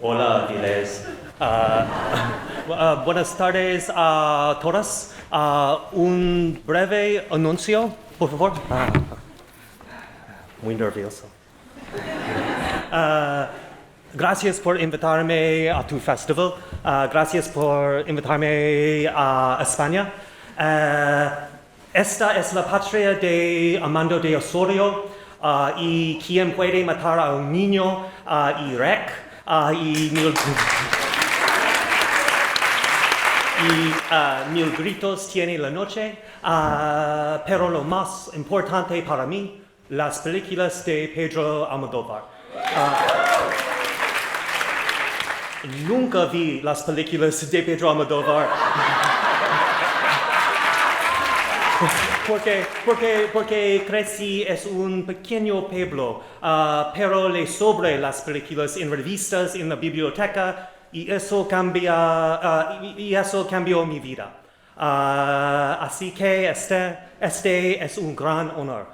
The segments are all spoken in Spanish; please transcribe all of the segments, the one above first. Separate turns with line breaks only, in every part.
Hola, Viles. Buenas tardes a todas. Un breve anuncio, por favor. Muy nervioso. Gracias por invitarme a tu festival. Gracias por invitarme a España. Esta es la patria de Armando de Osorio y quien puede matar a un niño y rec y mil gritos tiene la noche, pero lo más importante para mí, las películas de Pedro Almodóvar. Nunca vi las películas de Pedro Almodóvar. Porque crecí es un pequeño pueblo, pero le sobre las películas en revistas, en la biblioteca, y eso cambió mi vida. Así que este es un gran honor.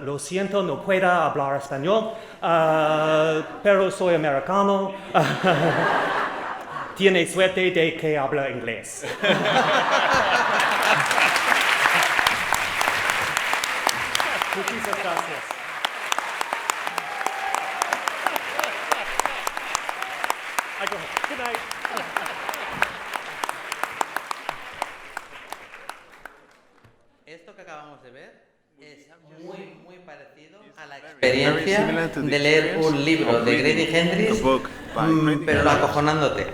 Lo siento, no puedo hablar español, pero soy americano. Tiene suerte de que habla inglés. Muchísimas gracias. Good night.
Esto que acabamos de ver es muy parecido a la experiencia de leer un libro de Grady Hendrix, pero acojonándote.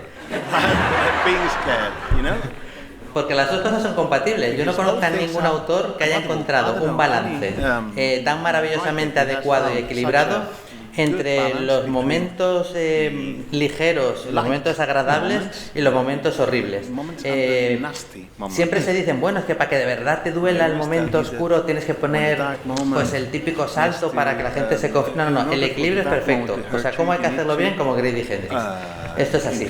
Porque las dos cosas son compatibles. Yo no conozco a ningún autor que haya encontrado un balance tan maravillosamente adecuado y equilibrado entre los momentos ligeros, los momentos agradables y los momentos horribles. Siempre se dicen, bueno, es que para que de verdad te duela el momento oscuro tienes que poner pues el típico salto para que la gente se confíe. No, el equilibrio es perfecto. O sea, ¿cómo hay que hacerlo bien? Como Grady Hendrix. Esto es así.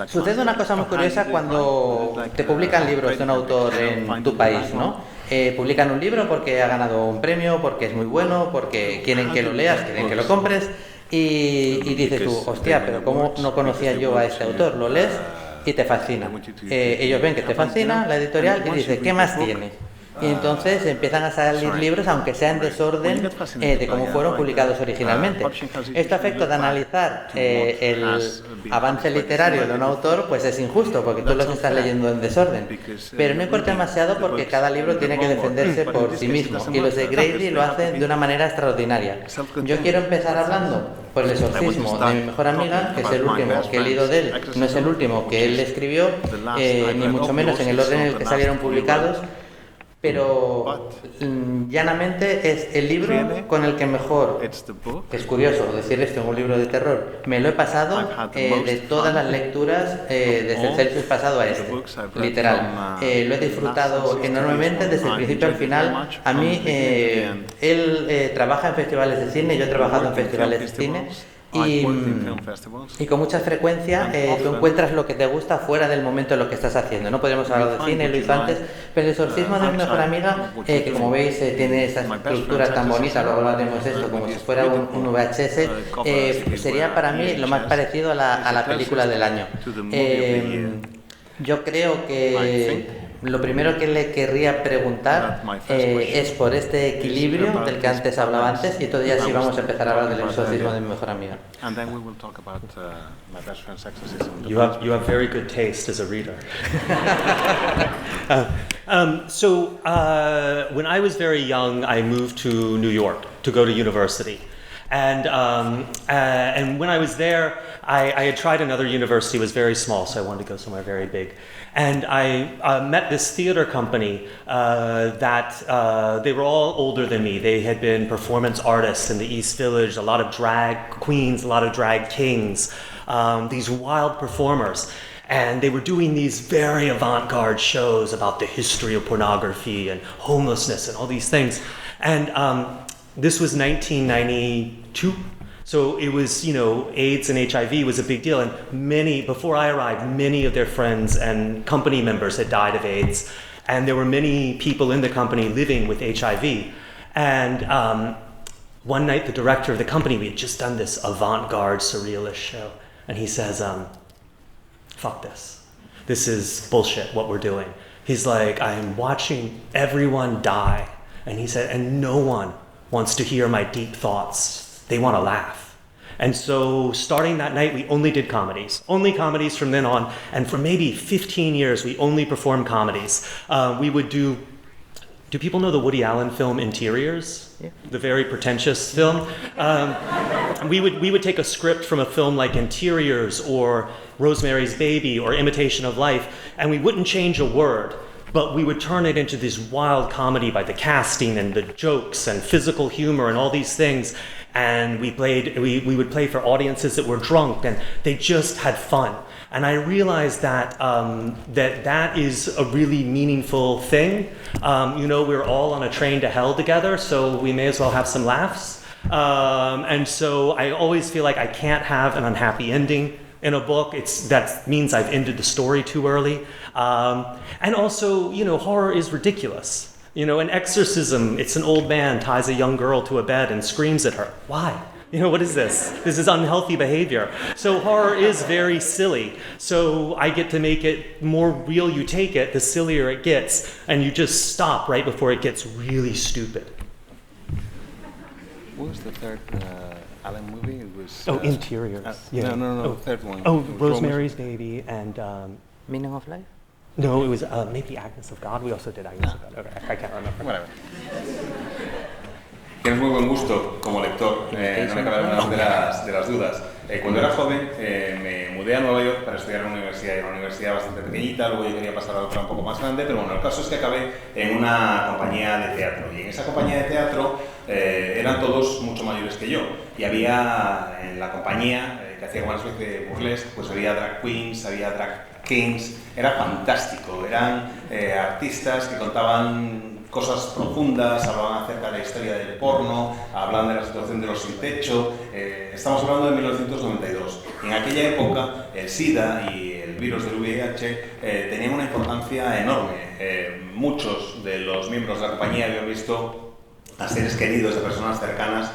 Sucede una cosa muy curiosa cuando te publican libros de un autor en tu país, ¿no? Publican un libro porque ha ganado un premio, porque es muy bueno, porque quieren que lo leas, quieren que lo compres y dices tú, hostia, pero ¿cómo no conocía yo a este autor? Lo lees y te fascina. Ellos ven que te fascina la editorial y dicen, ¿qué más tiene? Y entonces empiezan a salir libros, aunque sea en desorden de cómo fueron publicados originalmente. Este efecto de analizar el avance literario de un autor pues es injusto, porque tú los estás leyendo en desorden. Pero no importa demasiado porque cada libro tiene que defenderse por sí mismo. Y los de Grady lo hacen de una manera extraordinaria. Yo quiero empezar hablando por El exorcismo de mi mejor amiga, que es el último que he leído de él. No es el último que él escribió, ni mucho menos en el orden en el que salieron publicados. Pero llanamente es el libro con el que mejor, es curioso decir esto en un libro de terror, me lo he pasado de todas las lecturas desde el Celsius pasado a este, literal. Lo he disfrutado enormemente desde el principio al final. A mí, él trabaja en festivales de cine, yo he trabajado en festivales de cine. Y con mucha frecuencia tú encuentras lo que te gusta fuera del momento en lo que estás haciendo. No podemos hablar de cine, lo hizo antes, pero El exorcismo de mi mejor amiga, que como veis tiene esa estructura tan bonita, luego hablaremos de esto como si fuera un VHS, sería para mí lo más parecido a la película del año. Yo creo que lo primero que le querría preguntar es por este equilibrio del que antes hablaba antes, y todavía sí vamos a empezar a hablar del exorcismo de mi mejor amiga.
You have very good taste as a reader. When I was very young, I moved to New York to go to university. And when I was there, I had tried another university. It was very small, so I wanted to go somewhere very big. And I met this theater company that they were all older than me. They had been performance artists in the East Village, a lot of drag queens, a lot of drag kings, these wild performers. And they were doing these very avant-garde shows about the history of pornography and homelessness and all these things. And this was 1992, so it was, AIDS and HIV was a big deal, and before I arrived, many of their friends and company members had died of AIDS, and there were many people in the company living with HIV. And one night the director of the company, we had just done this avant-garde surrealist show, and he says, fuck this. This is bullshit, what we're doing. He's like, I'm watching everyone die. And he said, and no one wants to hear my deep thoughts. They want to laugh. And so starting that night, we only did comedies from then on. And for maybe 15 years, we only performed comedies. We would do people know the Woody Allen film Interiors? Yeah. The very pretentious film? we would take a script from a film like Interiors or Rosemary's Baby or Imitation of Life, and we wouldn't change a word, but we would turn it into this wild comedy by the casting and the jokes and physical humor and all these things. And we would play for audiences that were drunk, and they just had fun. And I realized that that is a really meaningful thing. We're all on a train to hell together, so we may as well have some laughs. And so I always feel like I can't have an unhappy ending in a book. That means I've ended the story too early. And also, horror is ridiculous. An exorcism, it's an old man ties a young girl to a bed and screams at her. Why? What is this? This is unhealthy behavior. So horror is very silly. So I get to make it more real you take it, the sillier it gets. And you just stop right before it gets really stupid.
What was the third Allen movie? It was...
Interiors. Yeah.
No, third one.
Rosemary's Baby and...
Meaning of Life?
No, it was maybe Agnes of God. We also did Agnes of God. Okay, I can't remember.
Whatever. Tienes muy buen gusto como lector, no me cabe ninguna de las dudas. Cuando era joven me mudé a Nueva York para estudiar en una universidad bastante pequeñita, luego yo quería pasar a otra un poco más grande, pero bueno, el caso es que acabé en una compañía de teatro, y en esa compañía de teatro eran todos mucho mayores que yo, y había en la compañía que hacía como una especie de burlesque, pues había drag queens, había drag kings, era fantástico, eran artistas que contaban cosas profundas, hablaban acerca de la historia del porno, hablaban de la situación de los sin techo. Estamos hablando de 1992. En aquella época el SIDA y el virus del VIH tenían una importancia enorme. Muchos de los miembros de la compañía habían visto a seres queridos de personas cercanas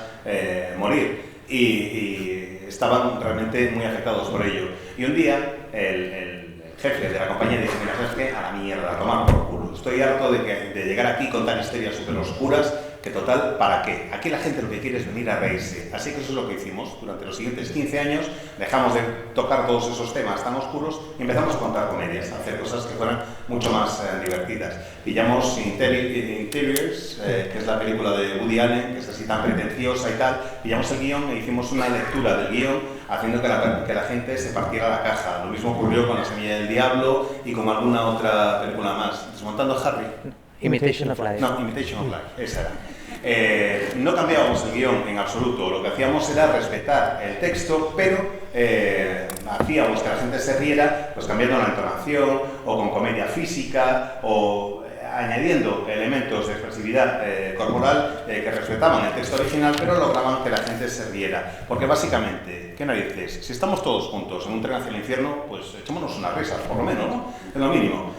morir y estaban realmente muy afectados por ello. Y un día el jefe de la compañía dice, mira, ¿sabes qué? A la mierda, a tomar por culo. Estoy harto de llegar aquí y contar historias súper oscuras, que total, ¿para qué? Aquí la gente lo que quiere es venir a reírse. Así que eso es lo que hicimos. Durante los siguientes 15 años dejamos de tocar todos esos temas tan oscuros y empezamos a contar comedias, a hacer cosas que fueran mucho más divertidas. Pillamos Interiors, que es la película de Woody Allen, que es así tan pretenciosa y tal. Pillamos el guión e hicimos una lectura del guión, haciendo que la gente se partiera la caja. Lo mismo ocurrió con La Semilla del Diablo y con alguna otra película más. Desmontando a Harry.
Imitation of Life.
No, Imitation of Life, esa era. No cambiábamos el guión en absoluto, lo que hacíamos era respetar el texto, pero hacíamos que la gente se riera pues cambiando la entonación, o con comedia física, o añadiendo elementos de expresividad corporal que respetaban el texto original, pero lograban que la gente se riera. Porque básicamente, ¿qué narices? Si estamos todos juntos en un tren hacia el infierno, pues echémonos unas risas, por lo menos, ¿no? Es lo mínimo.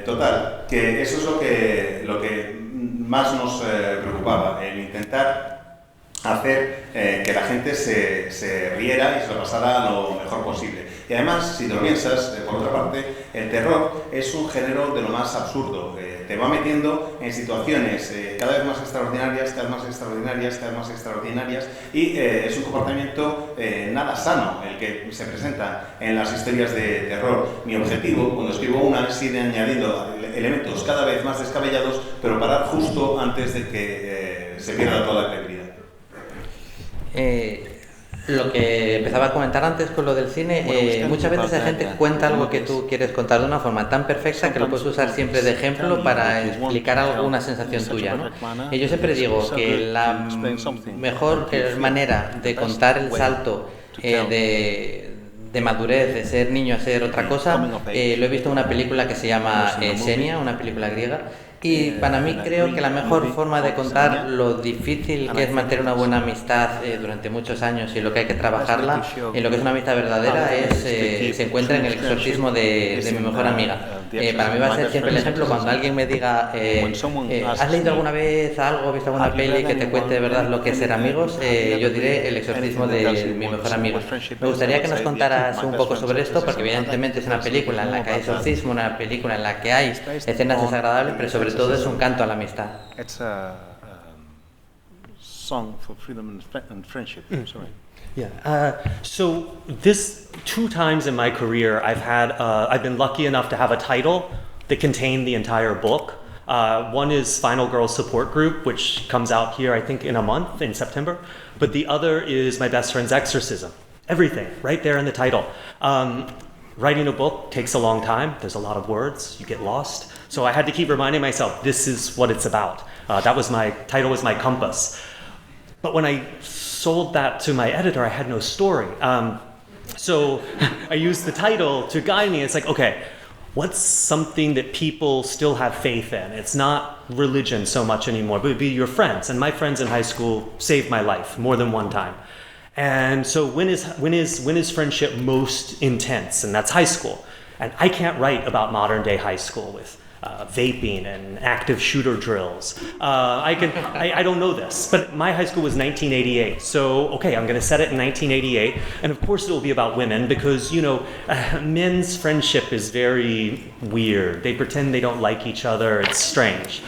Total, que eso es lo que más nos preocupaba, el intentar hacer que la gente se riera y se lo pasara lo mejor posible. Y además, si te lo piensas, por otra parte, el terror es un género de lo más absurdo. Te va metiendo en situaciones cada vez más extraordinarias, cada vez más extraordinarias, cada vez más extraordinarias, y es un comportamiento nada sano el que se presenta en las historias de terror. Mi objetivo, cuando escribo una, es ir añadiendo elementos cada vez más descabellados, pero parar justo antes de que se pierda toda la credibilidad.
Lo que empezaba a comentar antes con lo del cine, muchas veces la gente cuenta algo que tú quieres contar de una forma tan perfecta que lo puedes usar siempre de ejemplo para explicar alguna sensación tuya, ¿no? Y yo siempre digo que la mejor manera de contar el salto de madurez, de ser niño a ser otra cosa, lo he visto en una película que se llama Xenia, una película griega. Y para mí creo que la mejor forma de contar lo difícil que es mantener una buena amistad durante muchos años y lo que hay que trabajarla, en lo que es una amistad verdadera, se encuentra en el exorcismo de mi mejor amiga. Para mí va a ser siempre el ejemplo cuando alguien me diga, ¿has leído alguna vez algo, visto alguna peli que te cuente de verdad lo que es ser amigos? Yo diré El exorcismo de mi mejor amigo. Me gustaría que nos contaras un poco sobre esto, porque evidentemente es una película en la que hay exorcismo, una película en la que hay escenas desagradables, pero sobre todo es un canto a la amistad.
Song for freedom and friendship. Sorry.
Yeah. So this 2 times in my career, I've been lucky enough to have a title that contained the entire book. One is Final Girl Support Group, which comes out here, I think, in a month, in September. But the other is My Best Friend's Exorcism. Everything, right there in the title. Writing a book takes a long time. There's a lot of words. You get lost. So I had to keep reminding myself, this is what it's about. Title was my compass. But when I sold that to my editor, I had no story. So I used the title to guide me. It's like, okay, what's something that people still have faith in? It's not religion so much anymore, but it would be your friends. And my friends in high school saved my life more than one time. And so when is friendship most intense? And that's high school. And I can't write about modern day high school with vaping and active shooter drills. I don't know this, but my high school was 1988. So, okay, I'm going to set it in 1988. And of course it will be about women because, men's friendship is very weird. They pretend they don't like each other. It's strange.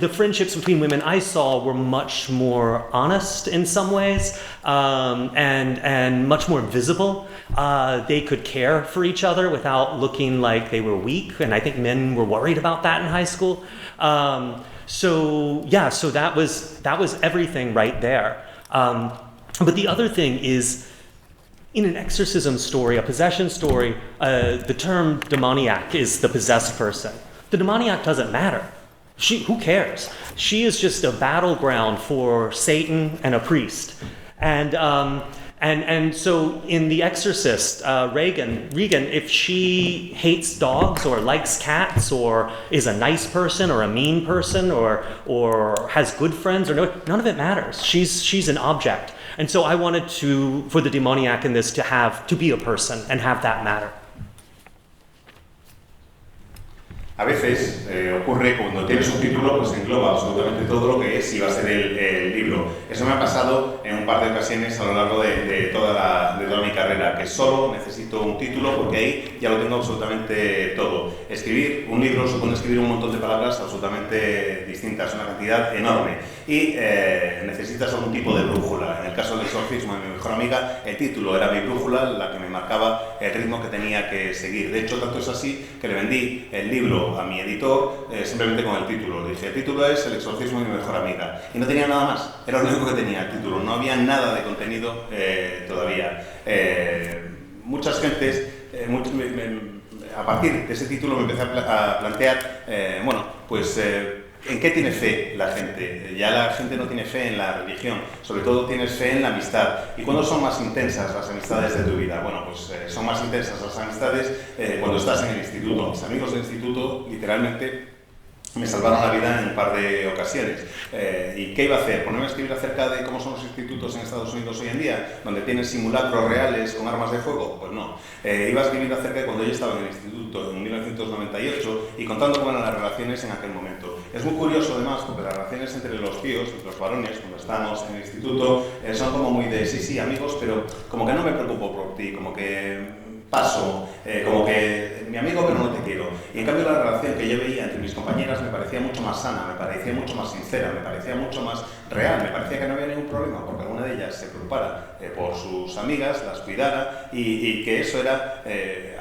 The friendships between women I saw were much more honest in some ways, and much more visible. They could care for each other without looking like they were weak, and I think men were worried about that in high school. So that was everything right there. But the other thing is, in an exorcism story, a possession story, the term demoniac is the possessed person. The demoniac doesn't matter. Who cares? She is just a battleground for Satan and a priest. And so in The Exorcist, Regan, if she hates dogs or likes cats or is a nice person or a mean person or has good friends or none of it matters. She's an object. And so I wanted for the demoniac in this to be a person and have that matter.
A veces ocurre cuando tienes un título, pues engloba absolutamente todo lo que es y va a ser el libro. Eso me ha pasado en un par de ocasiones a lo largo de toda mi carrera, que solo necesito un título porque ahí ya lo tengo absolutamente todo. Escribir un libro supone escribir un montón de palabras absolutamente distintas, una cantidad enorme, y necesitas algún tipo de brújula. En el caso del exorcismo de mi mejor amiga, el título era mi brújula, la que me marcaba el ritmo que tenía que seguir. De hecho, tanto es así que le vendí el libro a mi editor simplemente con el título. Le dije, el título es El exorcismo de mi mejor amiga. Y no tenía nada más, era lo único que tenía el título, no había nada de contenido todavía. Muchas gentes, a partir de ese título me empecé a plantear, ¿en qué tiene fe la gente? Ya la gente no tiene fe en la religión, sobre todo tienes fe en la amistad. ¿Y cuándo son más intensas las amistades de tu vida? Bueno, pues son más intensas las amistades cuando estás en el instituto. Mis amigos del instituto, literalmente, me salvaron la vida en un par de ocasiones. ¿Y qué iba a hacer? ¿Ponerme a escribir acerca de cómo son los institutos en Estados Unidos hoy en día, donde tienen simulacros reales con armas de fuego? Pues no. Iba a escribir acerca de cuando yo estaba en el instituto, en 1998, y contando cómo eran las relaciones en aquel momento. Es muy curioso, además, porque las relaciones entre los tíos, entre los varones, cuando estamos en el instituto, son como muy de sí, amigos, pero como que no me preocupo por ti, como que paso, como que mi amigo pero no te quiero. Y en cambio la relación que yo veía entre mis compañeras me parecía mucho más sana, me parecía mucho más sincera, me parecía mucho más real, me parecía que no había ningún problema porque alguna de ellas se preocupara por sus amigas, las cuidara y que eso era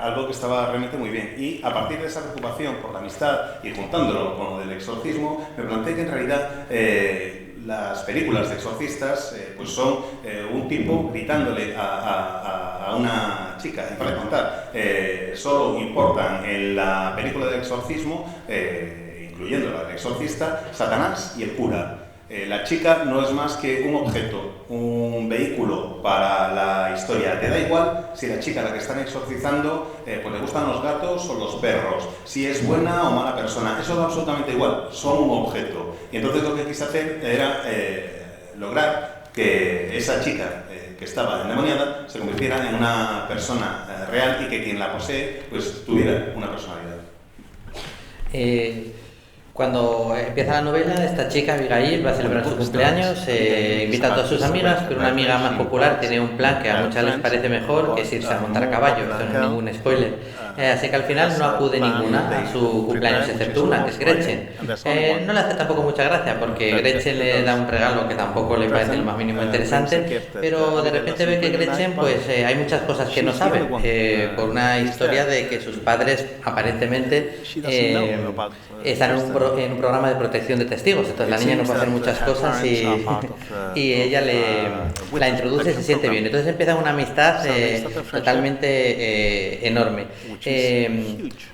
algo que estaba realmente muy bien. Y a partir de esa preocupación por la amistad y juntándolo con lo del exorcismo, me planteé que en realidad las películas de exorcistas pues son un tipo gritándole a una chica. Y para contar, solo importan en la película del exorcismo, incluyendo la del exorcista, Satanás y el cura. La chica no es más que un objeto, un vehículo para la historia. Te da igual si la chica a la que están exorcizando pues le gustan los gatos o los perros, si es buena o mala persona, eso da absolutamente igual, son un objeto. Y entonces lo que quise hacer era lograr que esa chica que estaba endemoniada se convirtiera en una persona real y que quien la posee pues tuviera una personalidad.
Cuando empieza la novela, esta chica, Abigail, va a celebrar su cumpleaños, invita a todas sus amigas, pero una amiga más popular tiene un plan que a muchas les parece mejor, que es irse a montar a caballo, esto no es ningún spoiler. Así que al final no acude ninguna a su cumpleaños, excepto una, que es Gretchen. No le hace tampoco mucha gracia, porque Gretchen le da un regalo que tampoco le parece lo más mínimo interesante, pero de repente ve que Gretchen, pues hay muchas cosas que no sabe, por una historia de que sus padres aparentemente están en un programa de protección de testigos, entonces la niña no puede hacer muchas cosas y ella la introduce y se siente bien. Entonces empieza una amistad totalmente enorme.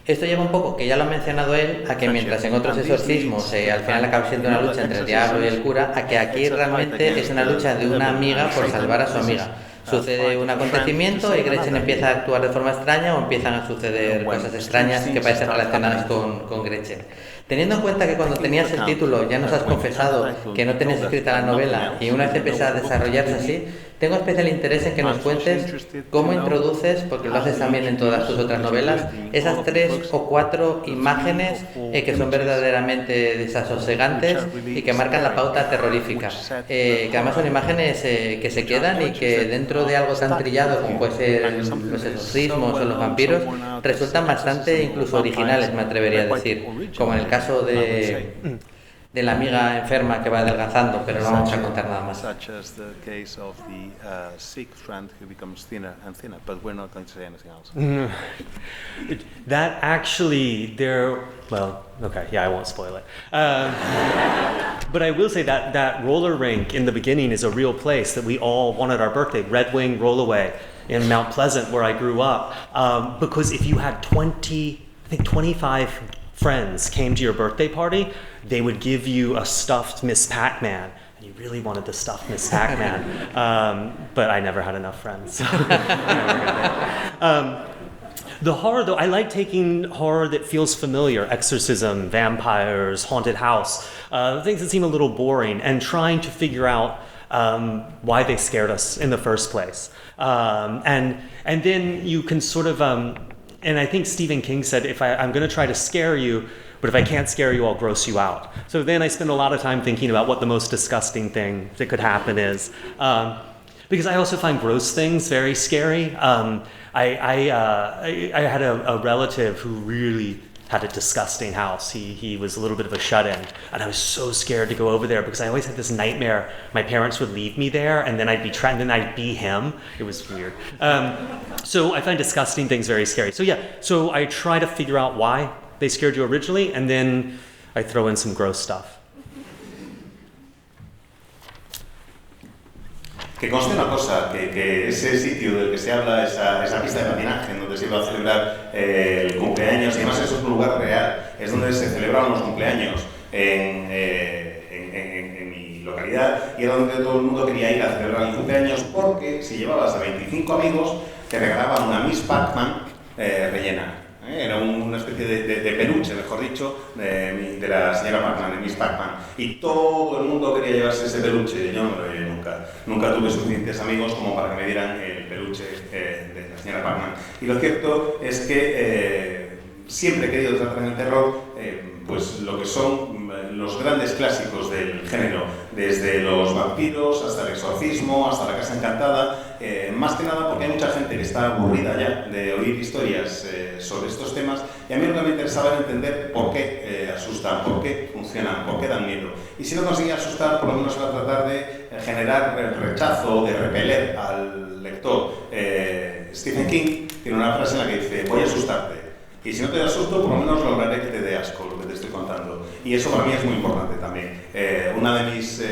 Esto lleva un poco, que ya lo ha mencionado él, a que mientras en otros exorcismos al final acaba siendo una lucha entre el diablo y el cura, a que aquí realmente es una lucha de una amiga por salvar a su amiga. Sucede un acontecimiento y Gretchen empieza a actuar de forma extraña o empiezan a suceder cosas extrañas que parecen relacionadas con Gretchen. Teniendo en cuenta que cuando tenías el título ya nos has confesado que no tenías escrita la novela y una vez empieza a desarrollarse así, tengo especial interés en que nos cuentes cómo introduces, porque lo haces también en todas tus otras novelas, esas 3 o 4 imágenes que son verdaderamente desasosegantes y que marcan la pauta terrorífica. Que además son imágenes que se quedan y que dentro de algo tan trillado como puede ser los exorcismos o los vampiros, resultan bastante incluso originales, me atrevería a decir, como en el caso de la amiga enferma que va adelgazando, pero no vamos a contar nada más.
Such as the case of the sick friend who becomes thinner and thinner, but we're not going to say anything else.
That actually, well, okay, yeah, I won't spoil it. But I will say that roller rink in the beginning is a real place that we all wanted our birthday, Red Wing Rollaway in Mount Pleasant, where I grew up. Because if you had 25 friends came to your birthday party, they would give you a stuffed Miss Pac-Man. And you really wanted the stuffed Miss Pac-Man. But I never had enough friends. So the horror, though, I like taking horror that feels familiar. Exorcism, vampires, haunted house. Things that seem a little boring. And trying to figure out why they scared us in the first place. And then you can sort of... and I think Stephen King said, I'm going to try to scare you, but if I can't scare you, I'll gross you out. So then I spend a lot of time thinking about what the most disgusting thing that could happen is. Because I also find gross things very scary. I had a relative who really had a disgusting house. He was a little bit of a shut-in, and I was so scared to go over there because I always had this nightmare. My parents would leave me there, and then I'd be him. It was weird. So I find disgusting things very scary. So I try to figure out why they scared you originally, and then I throw in some gross stuff.
Que conste una cosa, que ese sitio del que se habla, esa pista de patinaje en donde se iba a celebrar el cumpleaños, y además eso es un lugar real, es donde se celebraban los cumpleaños en mi localidad, y era donde todo el mundo quería ir a celebrar el cumpleaños, porque si llevabas a 25 amigos, te regalaban una Miss Pac-Man rellena. Era una especie de peluche, mejor dicho, de la señora Pac-Man, de Miss Pac-Man. Y todo el mundo quería llevarse ese peluche. Yo no me lo llevé nunca. Nunca tuve suficientes amigos como para que me dieran el peluche de la señora Pac-Man. Y lo cierto es que siempre he querido tratar en el terror pues lo que son los grandes clásicos del género, desde los vampiros hasta el exorcismo, hasta la casa encantada, más que nada porque hay mucha gente que está aburrida ya de oír historias sobre estos temas, y a mí lo que me interesaba era entender por qué asustan, por qué funcionan, por qué dan miedo. Y si no conseguía asustar, por lo menos era tratar de generar el rechazo, de repeler al lector. Stephen King tiene una frase en la que dice: voy a asustarte. Y si no te da susto, por lo menos lograré que te dé asco lo que te estoy contando. Y eso para mí es muy importante también. Una de mis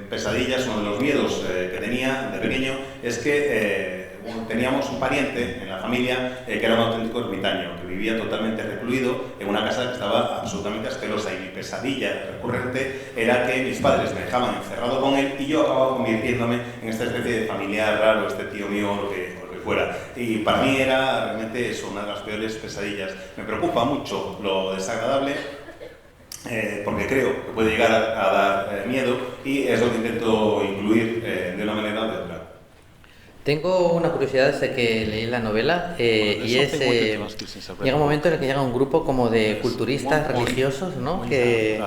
pesadillas, uno de los miedos que tenía de pequeño, es que teníamos un pariente en la familia que era un auténtico ermitaño, que vivía totalmente recluido en una casa que estaba absolutamente asquerosa, y mi pesadilla recurrente era que mis padres me dejaban encerrado con él y yo acababa convirtiéndome en esta especie de familiar raro, este tío mío, lo que fuera. Y para mí era realmente eso, una de las peores pesadillas. Me preocupa mucho lo desagradable, porque creo que puede llegar a dar miedo, y es lo que intento incluir de una manera o de otra.
Tengo una curiosidad desde que leí la novela y es llega un momento en el que llega un grupo como de culturistas religiosos, ¿no? que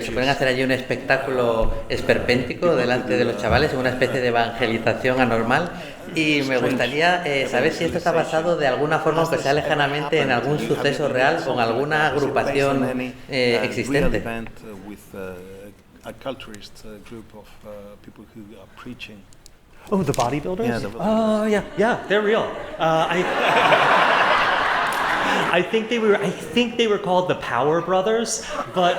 se pueden hacer allí un espectáculo esperpéntico delante de los chavales, una especie de evangelización anormal, y me gustaría saber si esto está basado de alguna forma, aunque sea lejanamente, en algún suceso real con alguna agrupación existente.
Oh, the bodybuilders?
Yeah, the bodybuilders.
Oh, yeah, they're real. I think they were called the Power Brothers, but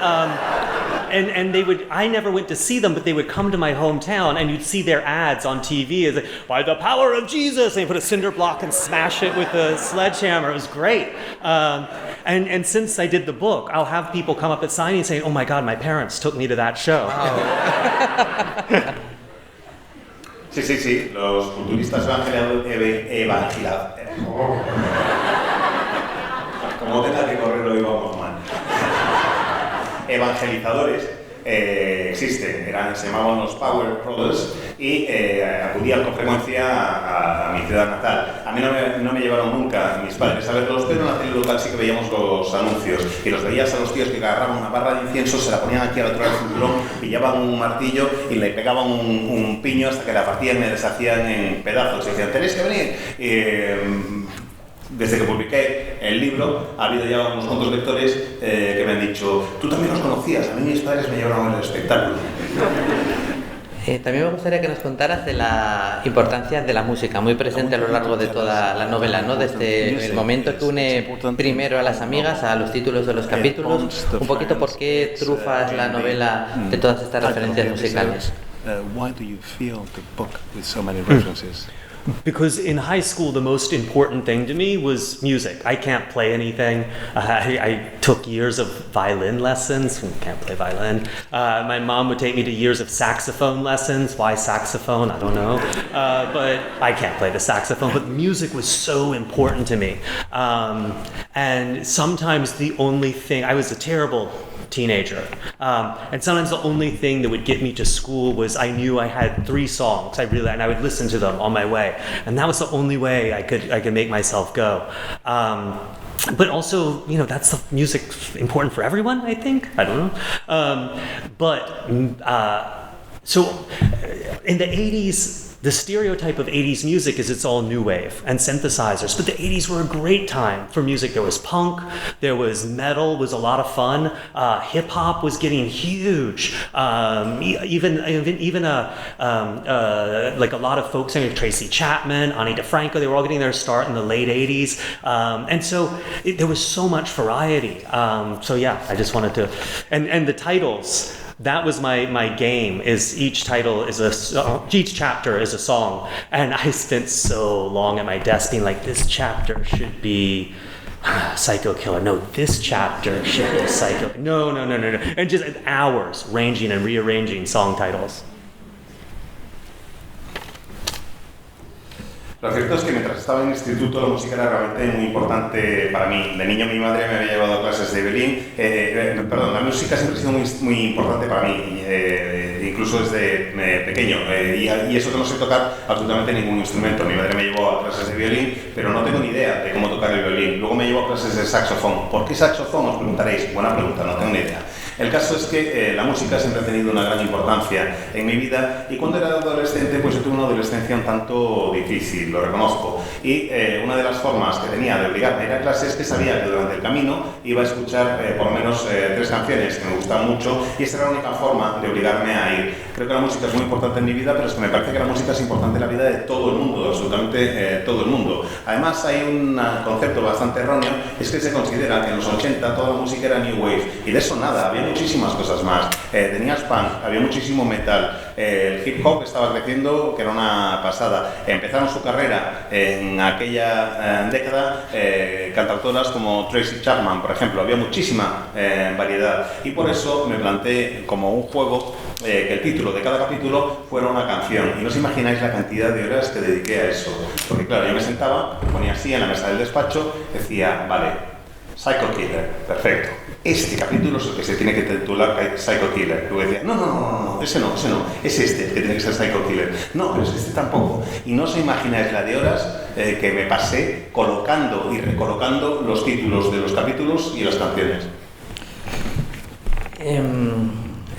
and they would. I never went to see them, but they would come to my hometown, and you'd see their ads on TV as like, by the power of Jesus, and they put a cinder block and smash it with a sledgehammer. It was great. And since I did the book, I'll have people come up at signing saying, "Oh my God, my parents took me to that show."
Wow.
Sí, los culturistas como tenga que correr lo íbamos mal. Evangelizadores existen, se llamaban los Power Brothers y acudían con frecuencia a mi ciudad natal. A mí no me llevaron nunca mis padres a verlos, pero en la tele local sí que veíamos los anuncios y los veías a los tíos que agarraban una barra de incienso, se la ponían aquí al otro lado del cinturón, pillaban un martillo y le pegaban un piño hasta que la partían y me deshacían en pedazos y decían, tenéis que venir. Desde que publiqué el libro ha habido ya unos cuantos lectores que me han dicho, tú también los conocías, a mí mis padres me llevaron al espectáculo.
También me gustaría que nos contaras de la importancia de la música, muy presente a lo largo de toda la novela, ¿no? Desde el momento que une primero a las amigas, a los títulos de los capítulos, un poquito por qué trufas la novela de todas estas referencias musicales.
Why do you fill the book with so many references?
Because in high school, the most important thing to me was music. I can't play anything. I took years of violin lessons. Can't play violin. My mom would take me to years of saxophone lessons. Why saxophone? I don't know. But I can't play the saxophone. But music was so important to me. And sometimes the only thing, I was a terrible teenager. And sometimes the only thing that would get me to school was I knew I had 3 songs. And I would listen to them on my way. And that was the only way I could make myself go. But also, that's the music important for everyone, I think. I don't know. So in the 80s, the stereotype of 80s music is it's all new wave and synthesizers, but the 80s were a great time for music. There was punk, there was metal, was a lot of fun. Hip hop was getting huge. Even like a lot of folks, Tracy Chapman, Ani DeFranco, they were all getting their start in the late 80s. And so there was so much variety. So yeah, I just wanted to, and the titles, that was my game, is each chapter is a song. And I spent so long at my desk being like, this chapter should be Psycho Killer. No, this chapter should be Psycho. No. And just hours ranging and rearranging song titles.
Lo cierto es que mientras estaba en el instituto la música era realmente muy importante para mí. De niño mi madre me había llevado a clases de violín. La música siempre ha sido muy importante para mí, incluso desde pequeño. Y eso que no sé tocar absolutamente ningún instrumento. Mi madre me llevó a clases de violín, pero no tengo ni idea de cómo tocar el violín. Luego me llevó a clases de saxofón. ¿Por qué saxofón? Os preguntaréis. Buena pregunta, no tengo ni idea. El caso es que la música siempre ha tenido una gran importancia en mi vida y cuando era adolescente pues yo tuve una adolescencia un tanto difícil, lo reconozco. Y una de las formas que tenía de obligarme a ir a clases es que sabía que durante el camino iba a escuchar por lo menos 3 canciones que me gustaban mucho y esa era la única forma de obligarme a ir. Creo que la música es muy importante en mi vida, pero es que me parece que la música es importante en la vida de todo el mundo, absolutamente todo el mundo. Además hay un concepto bastante erróneo, es que se considera que en los 80 toda la música era New Wave y de eso nada, había muchísimas cosas más. Tenías punk, había muchísimo metal, el hip hop estaba creciendo, que era una pasada. Empezaron su carrera en aquella década cantautoras como Tracy Chapman, por ejemplo, había muchísima variedad y por eso me planteé como un juego que el título de cada capítulo fuera una canción y no os imagináis la cantidad de horas que dediqué a eso, porque claro, yo me sentaba, me ponía así en la mesa del despacho, decía, vale, Psycho Killer, perfecto. Este capítulo es el que se tiene que titular Psycho Killer. Luego decía, no, ese no, es este el que tiene que ser Psycho Killer. No, pero es este tampoco. Y no os imagináis la de horas que me pasé colocando y recolocando los títulos de los capítulos y las canciones.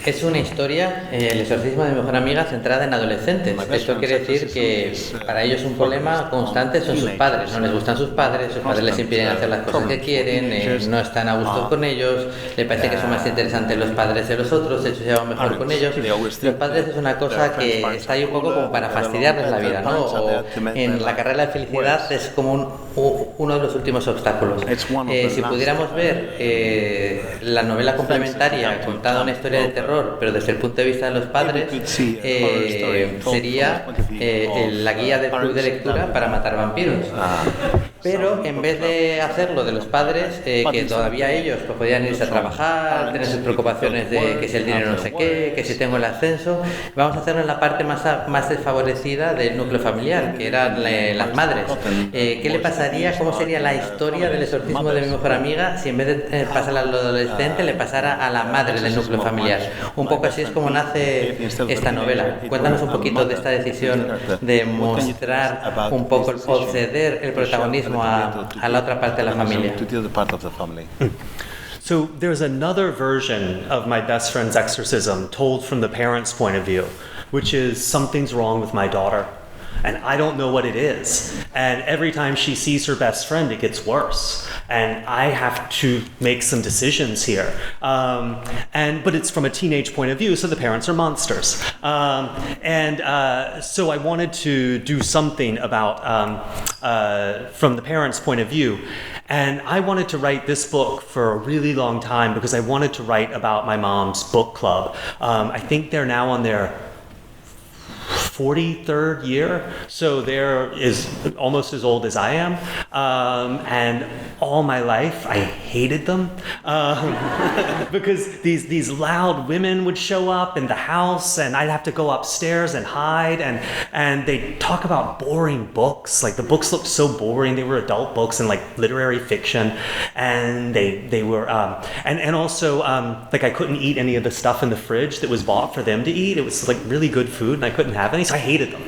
Es una historia, el exorcismo de mi mejor amiga, centrada en adolescentes. Esto quiere decir que para ellos un problema constante son sus padres. No les gustan sus padres les impiden hacer las cosas que quieren, no están a gusto con ellos, les parece que son más interesantes los padres de los otros, ellos se llevan mejor con ellos. Los padres es una cosa que está ahí un poco como para fastidiarles la vida, ¿no? O en la carrera de felicidad es como uno de los últimos obstáculos. Si pudiéramos ver la novela complementaria contada una historia de terror, pero desde el punto de vista de los padres, sería la guía del club de lectura para matar vampiros. Pero en vez de hacerlo de los padres, que todavía ellos pues, podían irse a trabajar, tener sus preocupaciones de que si el dinero no sé qué, que si tengo el ascenso, vamos a hacerlo en la parte más desfavorecida del núcleo familiar, que eran las madres. ¿Qué le pasaría? ¿Cómo sería la historia del exorcismo de mi mejor amiga si en vez de pasarla al adolescente le pasara a la madre del núcleo familiar? Un poco así es como nace esta novela. Cuéntanos un poquito de esta decisión de mostrar un poco o ceder el protagonismo a la otra parte de la familia.
So there's another version of my best friend's exorcism told from the parents' point of view, which is something's wrong with my daughter. And I don't know what it is. And every time she sees her best friend, it gets worse. And I have to make some decisions here. But it's from a teenage point of view, so the parents are monsters. So I wanted to do something about, from the parents' point of view. And I wanted to write this book for a really long time because I wanted to write about my mom's book club. I think they're now on their 43rd year, so they're almost as old as I am, and all my life I hated them because these loud women would show up in the house, and I'd have to go upstairs and hide, and they talk about boring books. Like the books looked so boring. They were adult books and like literary fiction, and they were and also like I couldn't eat any of the stuff in the fridge that was bought for them to eat. It was like really good food, and I couldn't have any. So I hated them.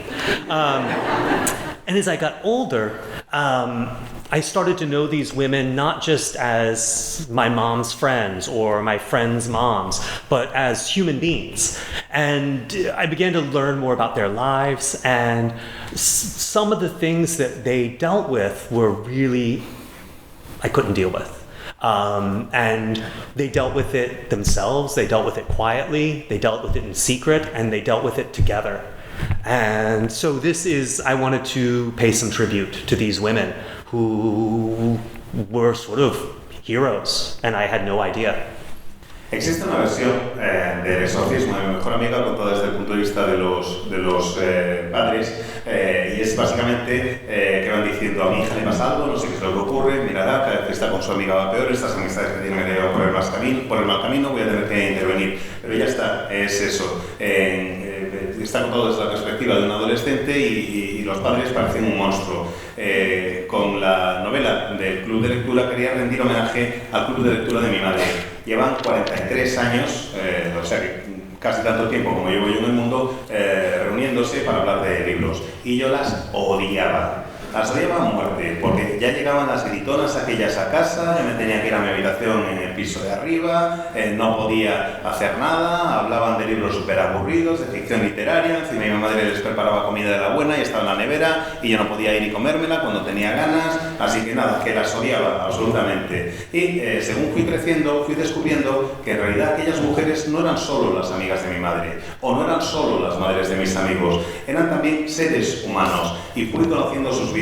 And as I got older, I started to know these women not just as my mom's friends or my friends' moms, but as human beings. And I began to learn more about their lives, and some of the things that they dealt with were really, I couldn't deal with. And they dealt with it themselves, they dealt with it quietly, they dealt with it in secret, and they dealt with it together. And so I wanted to pay some tribute to these women who were sort of heroes, and I had no idea.
Existe una versión del exorcismo de mi mejor amiga contada desde el punto de vista de los padres, y es básicamente que van diciendo: a mi hija le pasa algo, no sé qué es lo que ocurre, mirará, cada vez que está con su amiga va peor, estas amistades que tiene me llevan por el mal camino, voy a tener que intervenir. Pero ya está, es eso. Está contado desde la perspectiva de un adolescente y los padres parecen un monstruo. Con la novela del Club de Lectura quería rendir homenaje al Club de Lectura de mi madre. Llevan 43 años, o sea que casi tanto tiempo como llevo yo en el mundo, reuniéndose para hablar de libros. Y yo las odiaba. Las odiaba a muerte, porque ya llegaban las gritonas aquellas a casa, yo me tenía que ir a mi habitación en el piso de arriba, no podía hacer nada, hablaban de libros súper aburridos, de ficción literaria, encima mi madre les preparaba comida de la buena y estaba en la nevera y yo no podía ir y comérmela cuando tenía ganas, así que nada, que las odiaba absolutamente. Y según fui creciendo, fui descubriendo que en realidad aquellas mujeres no eran solo las amigas de mi madre, o no eran solo las madres de mis amigos, eran también seres humanos, y fui conociendo sus vidas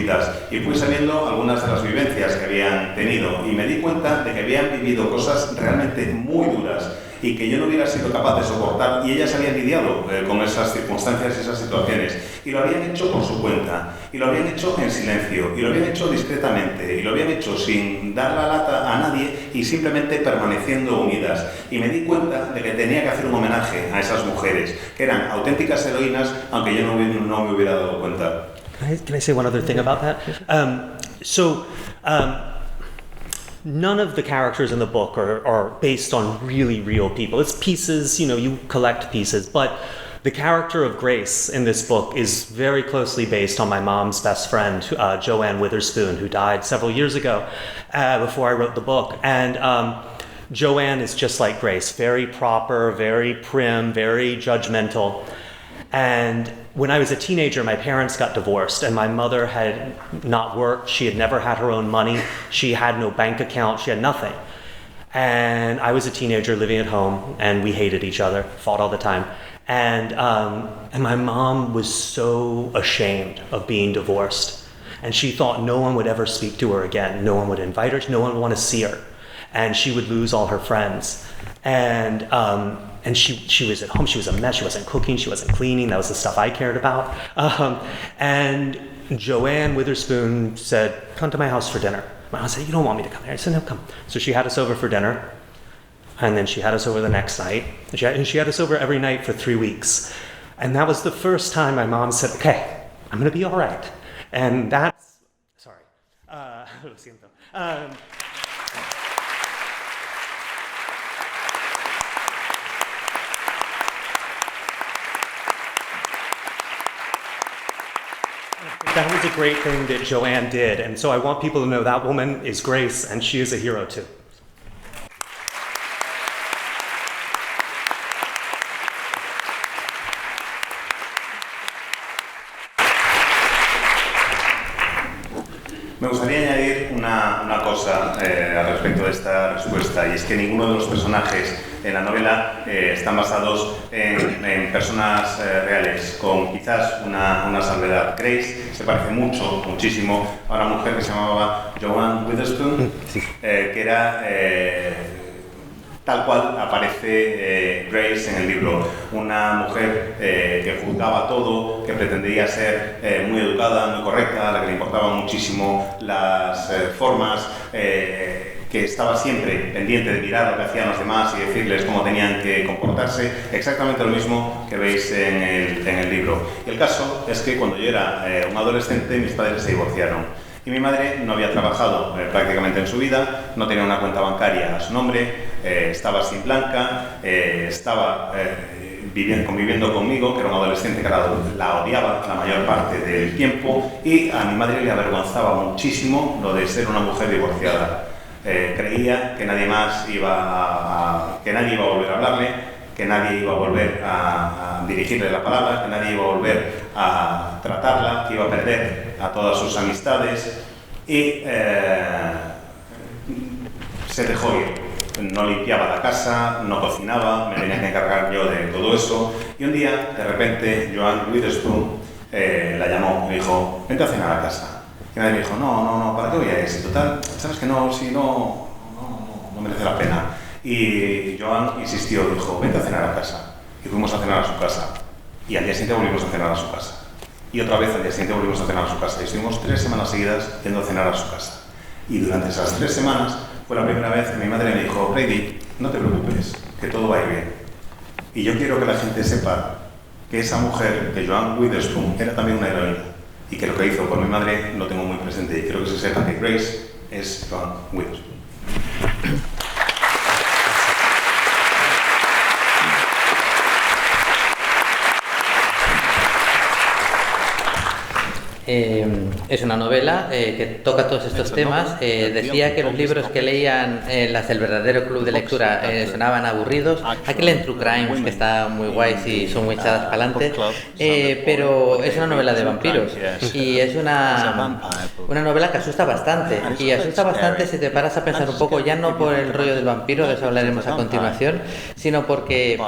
y fui sabiendo algunas de las vivencias que habían tenido y me di cuenta de que habían vivido cosas realmente muy duras y que yo no hubiera sido capaz de soportar, y ellas habían lidiado con esas circunstancias y esas situaciones, y lo habían hecho por su cuenta, y lo habían hecho en silencio, y lo habían hecho discretamente, y lo habían hecho sin dar la lata a nadie y simplemente permaneciendo unidas. Y me di cuenta de que tenía que hacer un homenaje a esas mujeres, que eran auténticas heroínas, aunque yo no me hubiera dado cuenta.
Can I say one other thing about that? none of the characters in the book are based on really real people. It's pieces, you collect pieces, but the character of Grace in this book is very closely based on my mom's best friend, Joanne Witherspoon, who died several years ago before I wrote the book. And Joanne is just like Grace, very proper, very prim, very judgmental. And when I was a teenager, my parents got divorced, and my mother had not worked. She had never had her own money. She had no bank account. She had nothing. And I was a teenager living at home, and we hated each other, fought all the time. And my mom was so ashamed of being divorced. And she thought no one would ever speak to her again. No one would invite her. No one would want to see her. And she would lose all her friends. And she was at home. She was a mess. She wasn't cooking. She wasn't cleaning. That was the stuff I cared about. And Joanne Witherspoon said, "Come to my house for dinner." My mom said, "You don't want me to come here." I said, "No, come." So she had us over for dinner. And then she had us over the next night. And she had us over every night for 3 weeks. And that was the first time my mom said, "Okay, I'm going to be all right." And that's, sorry. Lo siento. That was a great thing that Joanne did. And so I want people to know that woman is Grace, and she is a hero too.
Me gustaría añadir una cosa al respecto de esta respuesta, y es que ninguno de los personajes en la novela están basados en personas reales, con quizás una salvedad. Grace se parece muchísimo a una mujer que se llamaba Joanne Witherspoon, que era tal cual aparece Grace en el libro, una mujer que juzgaba todo, que pretendía ser muy educada, muy correcta, a la que le importaban muchísimo las formas, que estaba siempre pendiente de mirar lo que hacían los demás y decirles cómo tenían que comportarse, exactamente lo mismo que veis en el libro. Y el caso es que cuando yo era un adolescente, mis padres se divorciaron. Y mi madre no había trabajado prácticamente en su vida, no tenía una cuenta bancaria a su nombre, estaba sin blanca, estaba conviviendo conmigo, que era un adolescente que la odiaba la mayor parte del tiempo, y a mi madre le avergonzaba muchísimo lo de ser una mujer divorciada. Creía que nadie más que nadie iba a volver a hablarle, que nadie iba a volver a dirigirle la palabra, que nadie iba a volver a tratarla, que iba a perder a todas sus amistades, y se dejó ir. No limpiaba la casa, no cocinaba, me tenía que encargar yo de todo eso, y un día, de repente, Joanne Witherspoon la llamó y le dijo: "Vente a cenar a casa". Y me dijo: no, ¿para qué voy a ir? Si total, sabes que no merece la pena. Y Joan insistió, dijo: "Vente a cenar a casa". Y fuimos a cenar a su casa. Y al día siguiente volvimos a cenar a su casa. Y otra vez al día siguiente volvimos a cenar a su casa. Y estuvimos 3 semanas seguidas yendo a cenar a su casa. Y durante esas 3 semanas fue la primera vez que mi madre me dijo: "Brady, no te preocupes, que todo va a ir bien". Y yo quiero que la gente sepa que esa mujer, que Joanne Witherspoon, era también una heroína. Y que lo que hizo por mi madre lo tengo muy presente. Y quiero que se sepa que Grace es Joanne Witherspoon.
Es una novela que toca todos estos temas. Decía que los libros que leían las del verdadero club de lectura sonaban aburridos. Aquí leen True Crimes, que está muy guays y son muy echadas para adelante, pero es una novela de vampiros y es una novela que asusta bastante, y asusta bastante si te paras a pensar un poco, ya no por el rollo del vampiro, de eso hablaremos a continuación, sino porque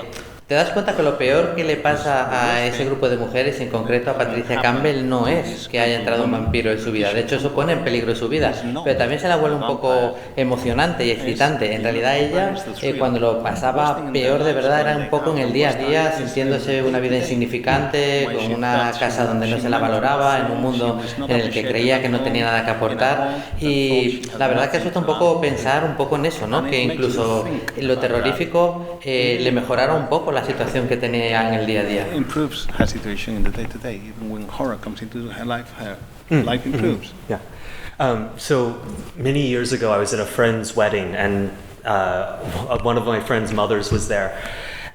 te das cuenta que lo peor que le pasa a ese grupo de mujeres, en concreto a Patricia Campbell, no es que haya entrado un vampiro en su vida. De hecho, eso pone en peligro su vida, pero también se la vuelve un poco emocionante y excitante. En realidad ella, cuando lo pasaba peor de verdad, era un poco en el día a día, sintiéndose una vida insignificante, con una casa donde no se la valoraba, en un mundo en el que creía que no tenía nada que aportar. Y la verdad que asusta un poco pensar un poco en eso, ¿no? Que incluso lo terrorífico le mejorara un poco la la situación que tenía en el día a día.
Improves her situation in the day-to-day. Even when horror comes into her life improves.
Yeah. So many years ago, I was at a friend's wedding, and one of my friend's mothers was there.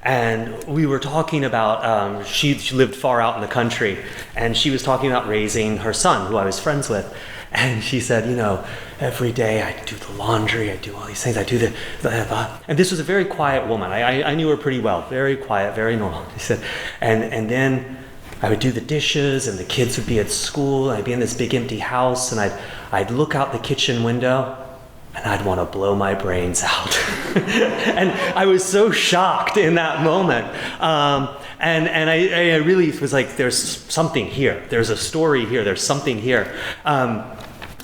And we were talking about, she lived far out in the country, and she was talking about raising her son, who I was friends with. And she said, you know, every day I do the laundry, I do all these things, I do the and this was a very quiet woman. I knew her pretty well, very quiet, very normal. She said, and then I would do the dishes, and the kids would be at school, and I'd be in this big empty house, and I'd look out the kitchen window, and I'd want to blow my brains out. And I was so shocked in that moment. And I really was like, there's something here. There's a story here. There's something here.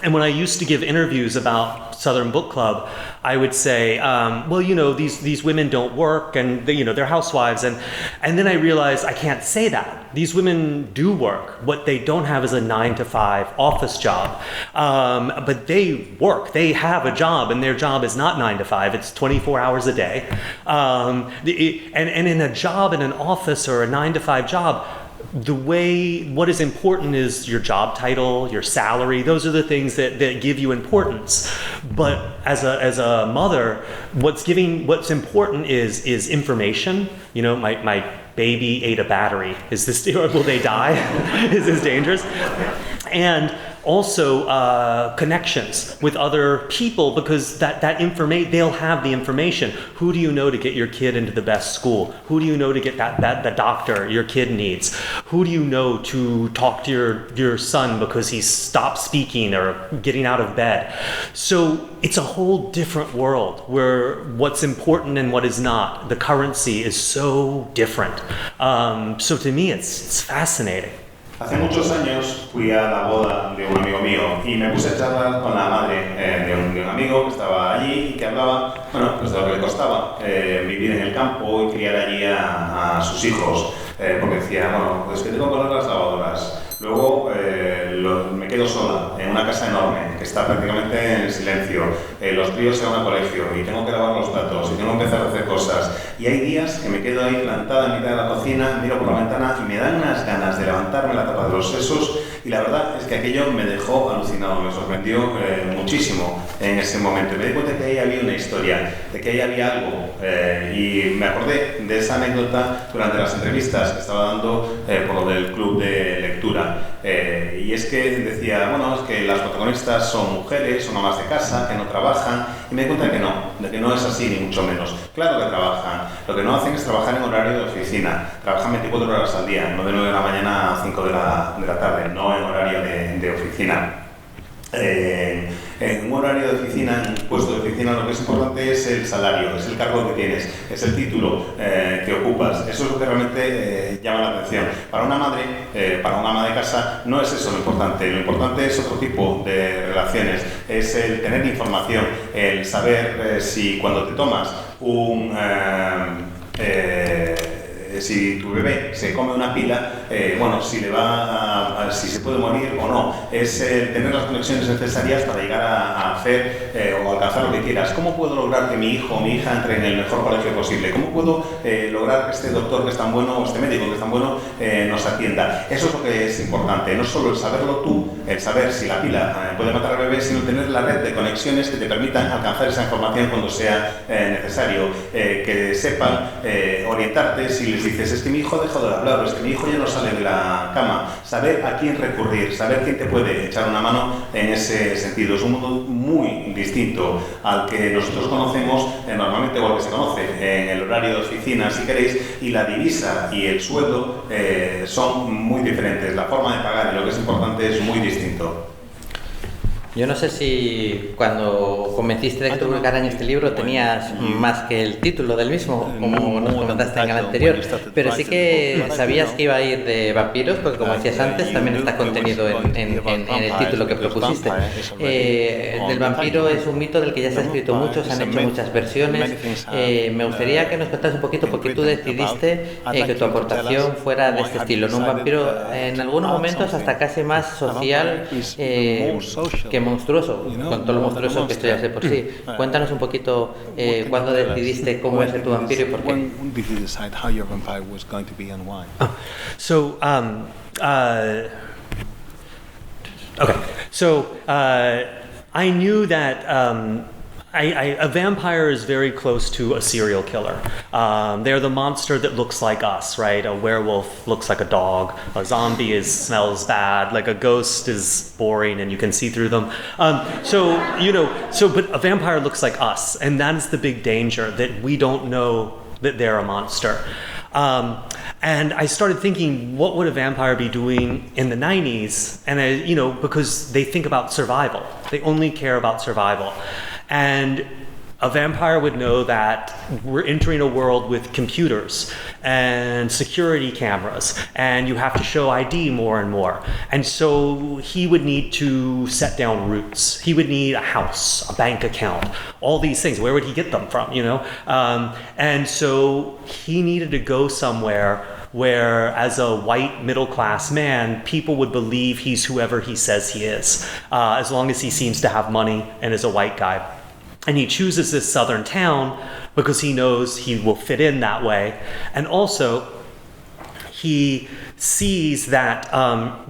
And when I used to give interviews about Southern Book Club, I would say, well, you know, these women don't work, and they, you know, they're housewives. And then I realized I can't say that. These women do work. What they don't have is a 9-to-5 office job. But they work. They have a job, and their job is not 9 to 5. It's 24 hours a day. And in a job, in an office or a 9-to-5 job, what is important is your job title, your salary. Those are the things that give you importance. But as a mother, what's important is information. You know, my baby ate a battery. Will they die? Is this dangerous? And also connections with other people, because that information, they'll have the information. Who do you know to get your kid into the best school? Who do you know to get the doctor your kid needs? Who do you know to talk to your son because he's stopped speaking or getting out of bed? So it's a whole different world where what's important and what is not. The currency is so different. So to me, it's fascinating.
Hace muchos años fui a la boda de un amigo mío y me puse a charlar con la madre de un amigo que estaba allí y que hablaba, bueno, pues de lo que le costaba vivir en el campo y criar allí a sus hijos, porque decía, bueno, pues que tengo que poner las lavadoras. Luego me quedo sola en una casa enorme que está prácticamente en silencio. Los críos se van al colegio y tengo que lavar los platos y tengo que empezar a hacer cosas. Y hay días que me quedo ahí plantada en mitad de la cocina, miro por la ventana y me dan unas ganas de levantarme la tapa de los sesos. Y la verdad es que aquello me dejó alucinado, me sorprendió muchísimo en ese momento. Me di cuenta que ahí había una historia, de que ahí había algo. Y me acordé de esa anécdota durante las entrevistas que estaba dando por lo del club de lectura. Y es que decía, bueno, es que las protagonistas son mujeres, son amas de casa, que no trabajan, y me di cuenta de que no es así, ni mucho menos. Claro que trabajan, lo que no hacen es trabajar en horario de oficina, trabajan 24 horas al día, no de 9 de la mañana a 5 de la tarde, no en horario de oficina. En un horario de oficina, en un puesto de oficina, lo que es importante es el salario, es el cargo que tienes, es el título que ocupas. Eso es lo que realmente llama la atención. Para una madre, para una ama de casa, no es eso lo importante es otro tipo de relaciones, es el tener información, el saber si cuando te tomas si tu bebé se come una pila, si se puede morir o no. Es tener las conexiones necesarias para llegar a hacer o alcanzar lo que quieras. ¿Cómo puedo lograr que mi hijo o mi hija entre en el mejor colegio posible? ¿Cómo puedo lograr que este doctor que es tan bueno o este médico que es tan bueno nos atienda? Eso es lo que es importante. No solo el saberlo tú, el saber si la pila puede matar al bebé, sino tener la red de conexiones que te permitan alcanzar esa información cuando sea necesario. Que sepan orientarte si les dices, es que mi hijo ha dejado de hablar, o es que mi hijo ya no sale de la cama. Saber a quién recurrir, saber quién te puede echar una mano en ese sentido. Es un mundo muy distinto al que nosotros conocemos normalmente, o al que se conoce en el horario de oficina, si queréis, y la divisa y el sueldo son muy diferentes. La forma de pagar y lo que es importante es muy distinto.
Yo no sé si cuando comenzaste a que publicaran este libro tenías más que el título del mismo, como nos comentaste en el anterior, pero sí que sabías que iba a ir de vampiros, porque como decías antes, también está contenido en el título que propusiste. Del vampiro es un mito del que ya se ha escrito mucho, se han hecho muchas versiones. Me gustaría que nos contaras un poquito por qué tú decidiste que tu aportación fuera de este estilo, ¿no? Un vampiro en algunos momentos hasta casi más social que monstruoso,
You know,
con todo lo
more than a
monstruoso que esto ya sé por sí. Cuéntanos un poquito cuándo decidiste cómo es tu vampiro y por qué.
When did you decide how your vampire was going to be and why?
So, okay. So, I knew that a vampire is very close to a serial killer. They're the monster that looks like us, right? A werewolf looks like a dog. A zombie smells bad. Like a ghost is boring and you can see through them. But a vampire looks like us, and that's the big danger, that we don't know that they're a monster. And I started thinking, what would a vampire be doing in the 90s? And because they think about survival. They only care about survival. And a vampire would know that we're entering a world with computers and security cameras, and you have to show ID more and more. And so he would need to set down roots. He would need a house, a bank account, all these things. Where would he get them from, And so he needed to go somewhere where, as a white middle-class man, people would believe he's whoever he says he is, as long as he seems to have money and is a white guy. And he chooses this southern town because he knows he will fit in that way. And also, he sees that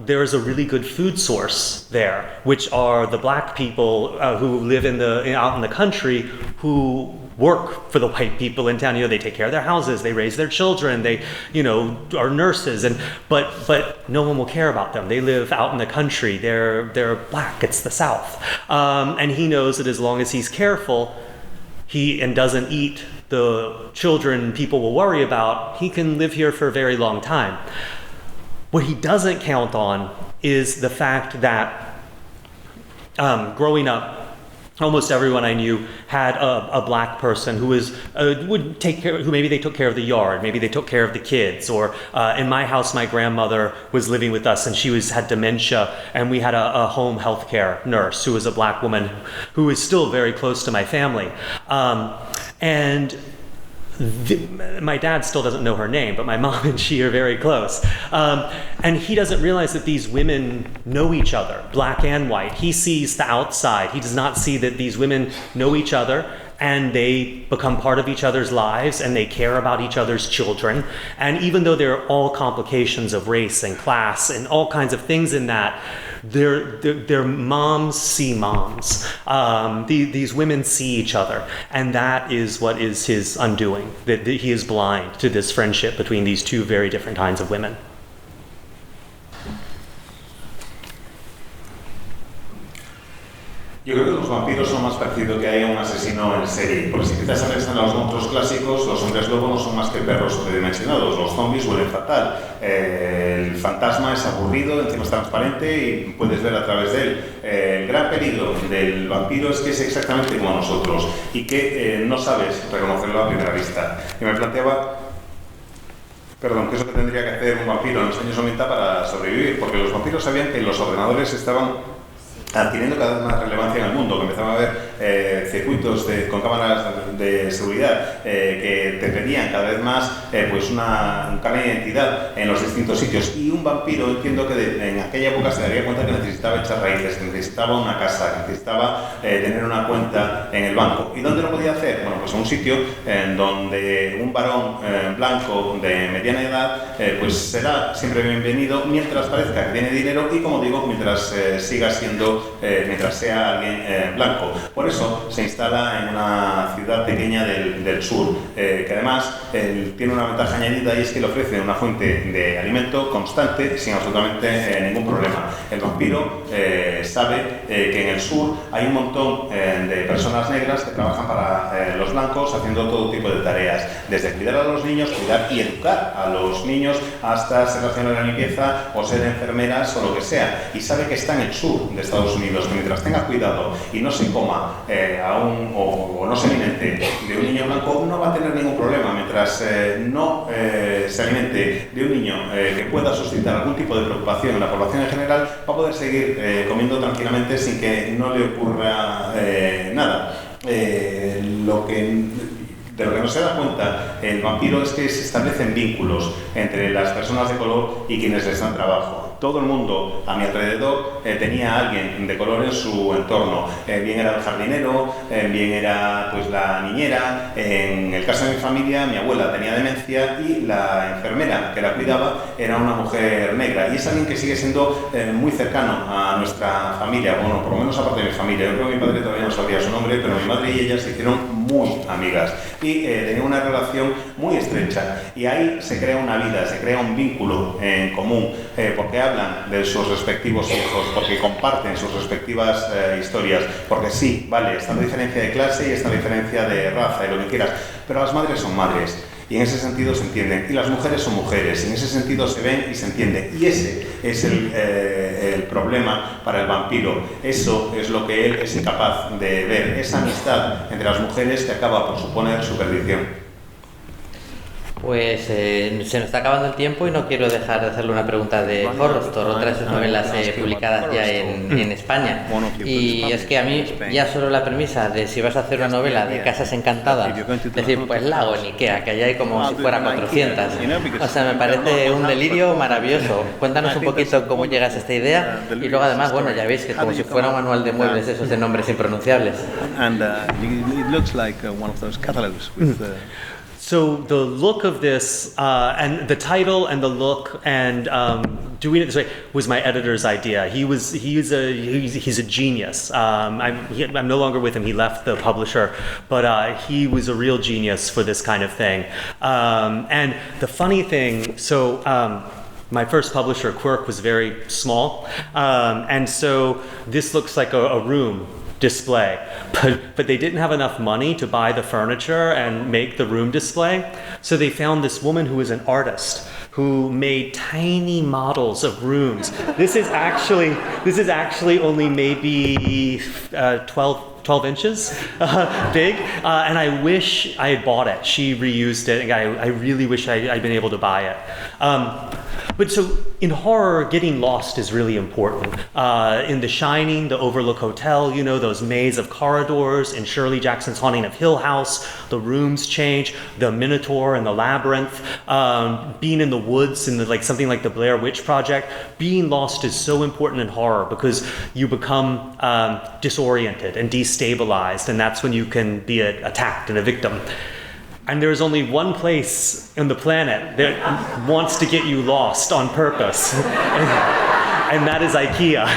there is a really good food source there, which are the black people who live out in the country who work for the white people in town. They take care of their houses, they raise their children, they are nurses, but no one will care about them. They live out in the country. They're black. It's the South, and he knows that as long as he's careful, and doesn't eat the children people will worry about, he can live here for a very long time. What he doesn't count on is the fact that growing up, almost everyone I knew had a black person who would take care. Who maybe they took care of the yard, maybe they took care of the kids. Or in my house, my grandmother was living with us, and she had dementia, and we had a home health care nurse who was a black woman who is still very close to my family. My dad still doesn't know her name, but my mom and she are very close. And he doesn't realize that these women know each other, black and white. He sees the outside. He does not see that these women know each other, and they become part of each other's lives, and they care about each other's children. And even though there are all complications of race and class and all kinds of things in that, their moms see moms. These women see each other, and that is what is his undoing, that he is blind to this friendship between these two very different kinds of women.
Yo creo que los vampiros son más parecido que hay a un asesino en serie, porque si quizás analizan a los monstruos clásicos, los hombres lobo no son más que perros sobredimensionados, los zombies huelen fatal, el fantasma es aburrido, encima es transparente y puedes ver a través de él. El gran peligro del vampiro es que es exactamente como nosotros y que no sabes reconocerlo a primera vista. Y me planteaba, ¿qué es lo que tendría que hacer un vampiro en los años 90 para sobrevivir? Porque los vampiros sabían que los ordenadores estaban adquiriendo cada vez más relevancia en el mundo, que empezaba a haber circuitos con cámaras de seguridad que te pedían cada vez más un carnet de identidad en los distintos sitios, y un vampiro, entiendo que en aquella época se daría cuenta que necesitaba echar raíces, que necesitaba una casa, que necesitaba tener una cuenta en el banco. ¿Y dónde lo podía hacer? Bueno, pues en un sitio en donde un varón blanco de mediana edad será siempre bienvenido mientras parezca que tiene dinero y, como digo, mientras siga siendo mientras sea alguien blanco. Por eso se instala en una ciudad pequeña del sur, que además tiene una ventaja añadida, y es que le ofrece una fuente de alimento constante sin absolutamente ningún problema. El vampiro sabe que en el sur hay un montón de personas negras que trabajan para los blancos haciendo todo tipo de tareas, desde cuidar a los niños, cuidar y educar a los niños, hasta ser haciendo la limpieza o ser enfermeras o lo que sea, y sabe que está en el sur de Estados Unidos, que mientras tenga cuidado y no se coma o no se alimente de un niño blanco, no va a tener ningún problema. Mientras no se alimente de un niño que pueda suscitar algún tipo de preocupación en la población en general, va a poder seguir comiendo tranquilamente sin que no le ocurra nada. De lo que no se da cuenta el vampiro es que se establecen vínculos entre las personas de color y quienes les dan trabajo. todo el mundo a mi alrededor tenía a alguien de color en su entorno. Bien era el jardinero, bien era pues la niñera. En el caso de mi familia, mi abuela tenía demencia y la enfermera que la cuidaba era una mujer negra. Y es alguien que sigue siendo muy cercano a nuestra familia, bueno, por lo menos aparte de mi familia. Yo creo que mi padre todavía no sabía su nombre, pero mi madre y ella se hicieron muy amigas y tenían una relación muy estrecha. Y ahí se crea una vida, se crea un vínculo en común, porque hablan de sus respectivos hijos, porque comparten sus respectivas historias, porque sí, vale, está la diferencia de clase y está la diferencia de raza y lo que quieras, pero las madres son madres. Y en ese sentido se entienden. Y las mujeres son mujeres. Y en ese sentido se ven y se entienden. Y ese es el problema para el vampiro. Eso es lo que él es incapaz de ver. Esa amistad entre las mujeres que acaba por suponer su perdición.
Pues se nos está acabando el tiempo y no quiero dejar de hacerle una pregunta de Horrorstore, otra de sus novelas publicadas ya en España. Y es que a mí ya solo la premisa de si vas a hacer una novela de casas encantadas, decir, pues la hago en Ikea, que allá hay como si fuera 400. O sea, me parece un delirio maravilloso. Cuéntanos un poquito cómo llegas a esta idea y luego además, bueno, ya veis que como si fuera un manual de muebles esos de nombres impronunciables.
It looks like one of those catalogs with
So the look of this, and the title and the look, and doing it this way was my editor's idea. He's a genius. I'm no longer with him. He left the publisher, but he was a real genius for this kind of thing. And the funny thing, my first publisher, Quirk, was very small, and so this looks like a room display, but they didn't have enough money to buy the furniture and make the room display, so they found this woman who was an artist who made tiny models of rooms. This is actually only maybe 12 inches big, and I wish I had bought it. She reused it, and I really wish I'd been able to buy it. But so in horror, getting lost is really important. In The Shining, the Overlook Hotel, you know, those maze of corridors. In Shirley Jackson's Haunting of Hill House, the rooms change. The Minotaur and the Labyrinth. Being in the woods in something like the Blair Witch Project. Being lost is so important in horror because you become disoriented and destabilized, and that's when you can be attacked and a victim. And there's only one place on the planet that wants to get you lost on purpose, and that is IKEA.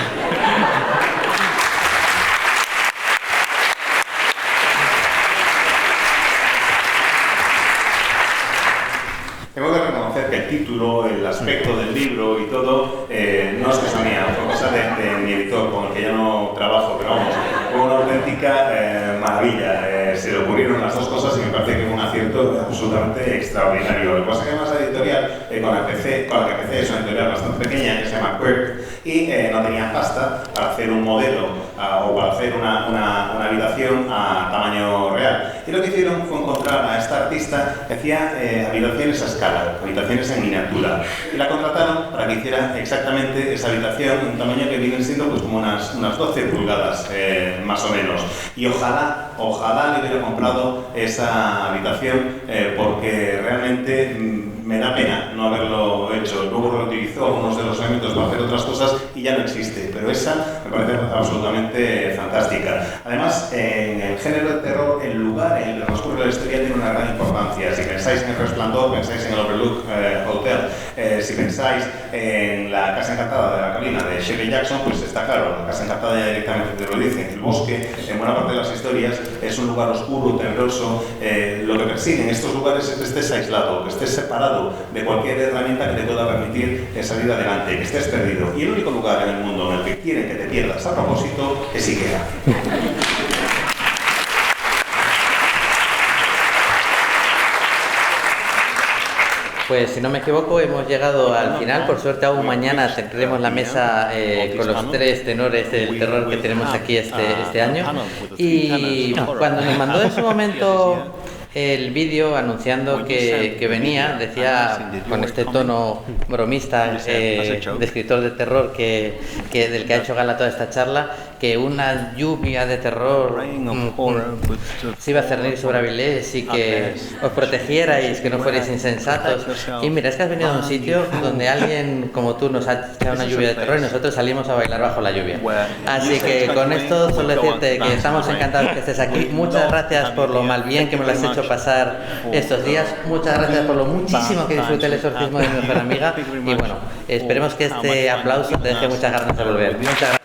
Tengo que reconocer que el título, el aspecto del libro y todo no es cosa mía, fue cosa de mi editor con el que yo no trabajo, pero vamos, fue una auténtica maravilla. Se le ocurrieron las dos cosas y me parece que fue un acierto absolutamente extraordinario. Lo que pasa es que además la editorial con la que empecé es una editorial bastante pequeña que se llama Quirk y no tenía pasta para hacer un modelo o para hacer una habitación a tamaño real. Y lo que hicieron fue encontrar a esta artista que hacía habitaciones a escala, habitaciones en miniatura. Y la contrataron para que hiciera exactamente esa habitación, un tamaño que vienen siendo pues como unas 12 pulgadas más o menos. Y ojalá le hubiera comprado esa habitación porque realmente me da pena no haberlo hecho. Luego reutilizó algunos de los elementos para hacer otras cosas y ya no existe, pero esa me parece absolutamente fantástica. Además, en el género de terror, el lugar en el que transcurre la historia tiene una gran importancia. Si pensáis en El Resplandor, pensáis en el Overlook Hotel. Si pensáis en La Casa Encantada de la Colina de Shirley Jackson, pues está claro, La Casa Encantada ya directamente te lo dice. El bosque, en buena parte de las historias, es un lugar oscuro, tenebroso. Lo que persiguen estos lugares es que estés aislado, que estés separado de cualquier herramienta que te pueda permitir salir adelante, que estés perdido. Y el único lugar en el mundo en el que quieren que te pierdas a propósito es IKEA.
Pues si no me equivoco hemos llegado al final, por suerte aún mañana tendremos la mesa con los tres tenores del terror que tenemos aquí este año. Y cuando nos mandó en su momento el vídeo anunciando que venía, decía con este tono bromista de escritor de terror del que ha hecho gala toda esta charla, que una lluvia de terror
rain of horror would just
se iba a cernir sobre Avilés y que os protegierais, que no fuerais insensatos. Y mira, es que has venido a un sitio donde alguien como tú nos ha echado una lluvia de terror y nosotros salimos a bailar bajo la lluvia. Así que con esto solo decirte que estamos encantados que estés aquí. Muchas gracias por lo mal bien que me lo has hecho pasar estos días. Muchas gracias por lo muchísimo que disfruté el exorcismo de mi mejor amiga. Y bueno, esperemos que este aplauso te deje muchas ganas de volver. Muchas gracias.